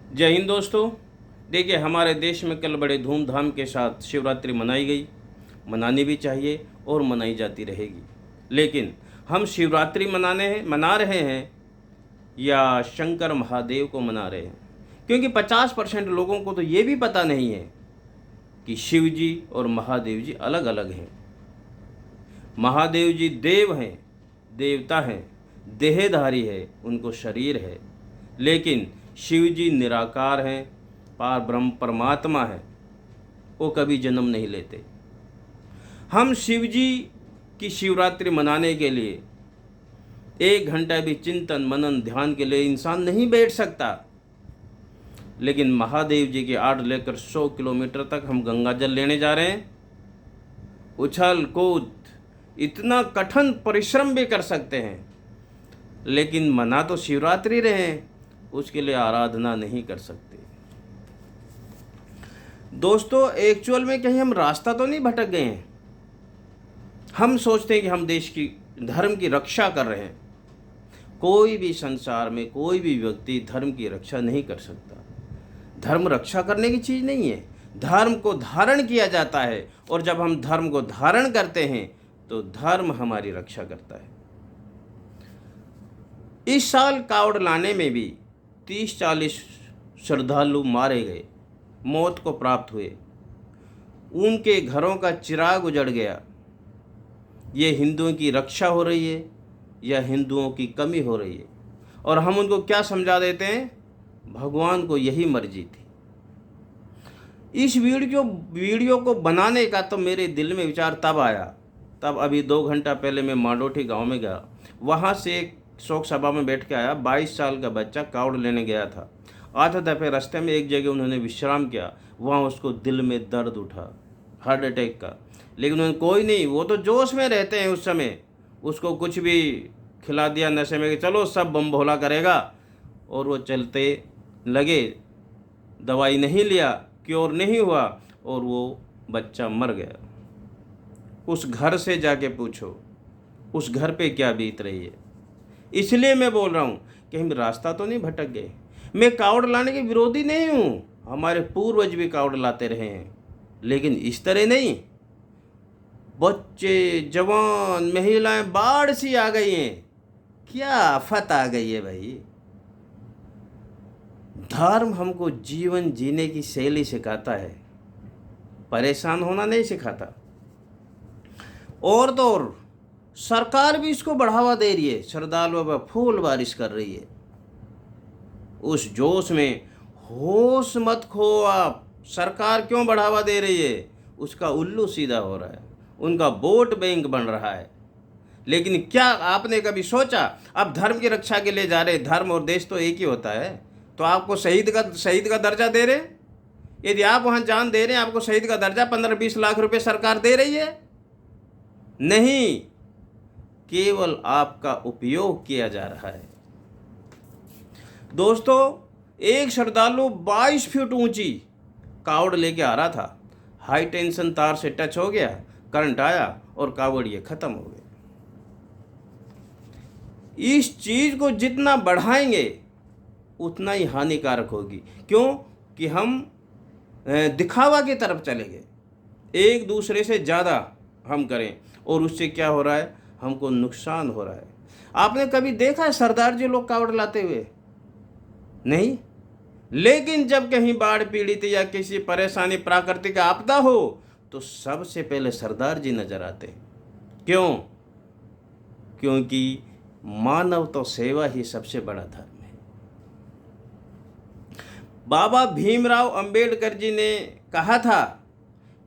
जय हिंद दोस्तों। देखिए, हमारे देश में कल बड़े धूमधाम के साथ शिवरात्रि मनाई गई। मनानी भी चाहिए और मनाई जाती रहेगी। लेकिन हम शिवरात्रि मना रहे हैं या शंकर महादेव को मना रहे हैं? क्योंकि 50% लोगों को तो ये भी पता नहीं है कि शिव जी और महादेव जी अलग अलग हैं। महादेव जी देव हैं, देवता हैं, देहधारी है, उनको शरीर है। लेकिन शिव जी निराकार हैं, पार ब्रह्म परमात्मा है, वो कभी जन्म नहीं लेते। हम शिव जी की शिवरात्रि मनाने के लिए 1 घंटा भी चिंतन मनन ध्यान के लिए इंसान नहीं बैठ सकता। लेकिन महादेव जी के आड़ लेकर 100 किलोमीटर तक हम गंगा जल लेने जा रहे हैं। उछल कूद इतना कठिन परिश्रम भी कर सकते हैं, लेकिन मना तो शिवरात्रि रहे हैं, उसके लिए आराधना नहीं कर सकते। दोस्तों, एक्चुअल में कहीं हम रास्ता तो नहीं भटक गए हैं? हम सोचते हैं कि हम देश की धर्म की रक्षा कर रहे हैं। कोई भी संसार में कोई भी व्यक्ति धर्म की रक्षा नहीं कर सकता। धर्म रक्षा करने की चीज़ नहीं है, धर्म को धारण किया जाता है। और जब हम धर्म को धारण करते हैं तो धर्म हमारी रक्षा करता है। इस साल कावड़ लाने में भी 30-40 श्रद्धालु मारे गए, मौत को प्राप्त हुए, उनके घरों का चिराग उजड़ गया। ये हिंदुओं की रक्षा हो रही है या हिंदुओं की कमी हो रही है? और हम उनको क्या समझा देते हैं? भगवान को यही मर्जी थी। इस वीडियो को बनाने का तो मेरे दिल में विचार तब आया, तब अभी 2 घंटा पहले मैं मांडोठी गांव में गया। वहाँ से एक शोक सभा में बैठ के आया। 22 साल का बच्चा कावड़ लेने गया था। आते दफे रास्ते में एक जगह उन्होंने विश्राम किया। वहाँ उसको दिल में दर्द उठा, हार्ट अटैक का। लेकिन उन्होंने कोई नहीं, वो तो जोश में रहते हैं उस समय। उसको कुछ भी खिला दिया नशे में कि चलो सब बम भोला करेगा, और वो चलते लगे। दवाई नहीं लिया, क्योर नहीं हुआ, और वो बच्चा मर गया। उस घर से जाके पूछो उस घर पे क्या बीत रही है। इसलिए मैं बोल रहा हूँ कि हम रास्ता तो नहीं भटक गए। मैं कावड़ लाने के विरोधी नहीं हूँ, हमारे पूर्वज भी कावड़ लाते रहे हैं, लेकिन इस तरह नहीं। बच्चे, जवान, महिलाएं बाढ़ सी आ गई हैं। क्या आफत आ गई है भाई। धर्म हमको जीवन जीने की शैली सिखाता है, परेशान होना नहीं सिखाता। और तो और सरकार भी इसको बढ़ावा दे रही है, श्रद्धालुओं पर फूल बारिश कर रही है। उस जोश में होश मत खो आप। सरकार क्यों बढ़ावा दे रही है? उसका उल्लू सीधा हो रहा है, उनका वोट बैंक बन रहा है। लेकिन क्या आपने कभी सोचा, अब धर्म की रक्षा के लिए जा रहे, धर्म और देश तो एक ही होता है, तो आपको शहीद का दर्जा दे रहे। यदि आप वहाँ जान दे रहे हैं, आपको शहीद का दर्जा 15-20 लाख रुपए सरकार दे रही है? नहीं, केवल आपका उपयोग किया जा रहा है। दोस्तों, एक श्रद्धालु 22 फीट ऊंची कावड़ लेके आ रहा था। हाई टेंशन तार से टच हो गया, करंट आया और कावड़ ये खत्म हो गए। इस चीज को जितना बढ़ाएंगे उतना ही हानिकारक होगी। क्यों? कि हम दिखावा की तरफ चले गए, एक दूसरे से ज़्यादा हम करें, और उससे क्या हो रहा है? हमको नुकसान हो रहा है। आपने कभी देखा है सरदार जी लोग कावड़ लाते हुए? नहीं। लेकिन जब कहीं बाढ़ पीड़ित या किसी परेशानी, प्राकृतिक आपदा हो, तो सबसे पहले सरदार जी नजर आते हैं। क्यों? क्योंकि मानव तो सेवा ही सबसे बड़ा धर्म है। बाबा भीमराव अंबेडकर जी ने कहा था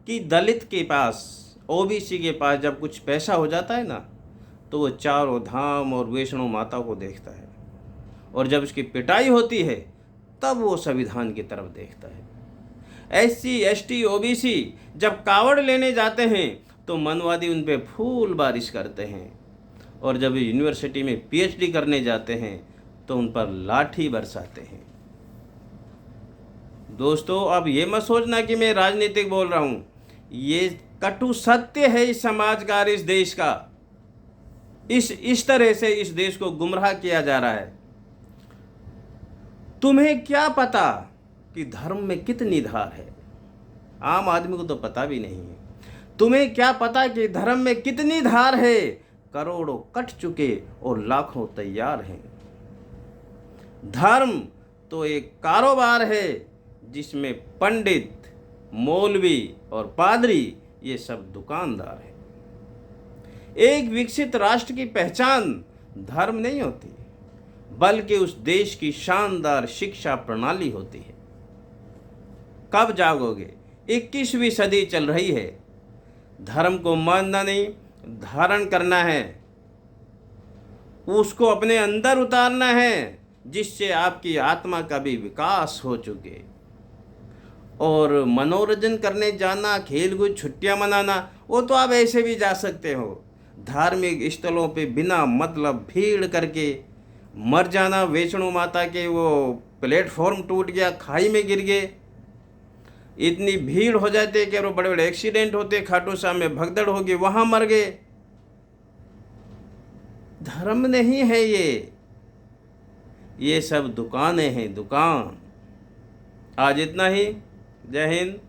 कि दलित के पास, ओबीसी के पास जब कुछ पैसा हो जाता है ना, तो वो चारों धाम और वैष्णो माता को देखता है, और जब उसकी पिटाई होती है तब वो संविधान की तरफ देखता है। SC ST OBC जब कावड़ लेने जाते हैं तो मनवादी उन पे फूल बारिश करते हैं, और जब यूनिवर्सिटी में PhD करने जाते हैं तो उन पर लाठी बरसाते हैं। दोस्तों, अब ये मत सोचना कि मैं राजनीतिक बोल रहा हूँ। ये कटु सत्य है इस समाज का, इस देश का। इस तरह से इस देश को गुमराह किया जा रहा है। तुम्हें क्या पता कि धर्म में कितनी धार है। आम आदमी को तो पता भी नहीं है। तुम्हें क्या पता कि धर्म में कितनी धार है। करोड़ों कट चुके और लाखों तैयार हैं। धर्म तो एक कारोबार है जिसमें पंडित, मौलवी और पादरी ये सब दुकानदार हैं। एक विकसित राष्ट्र की पहचान धर्म नहीं होती, बल्कि उस देश की शानदार शिक्षा प्रणाली होती है। कब जागोगे? 21वीं सदी चल रही है। धर्म को मानना नहीं, धारण करना है। उसको अपने अंदर उतारना है, जिससे आपकी आत्मा का भी विकास हो चुके। और मनोरंजन करने जाना, खेल कूद, छुट्टियां मनाना, वो तो आप ऐसे भी जा सकते हो। धार्मिक स्थलों पे बिना मतलब भीड़ करके मर जाना, वैष्णो माता के वो प्लेटफॉर्म टूट गया, खाई में गिर गए, इतनी भीड़ हो जाती है कि वो बड़े बड़े एक्सीडेंट होते, खाटू श्याम में भगदड़ होगी, वहां मर गए। धर्म नहीं है ये सब दुकानें हैं, दुकान। आज इतना ही। जय हिंद।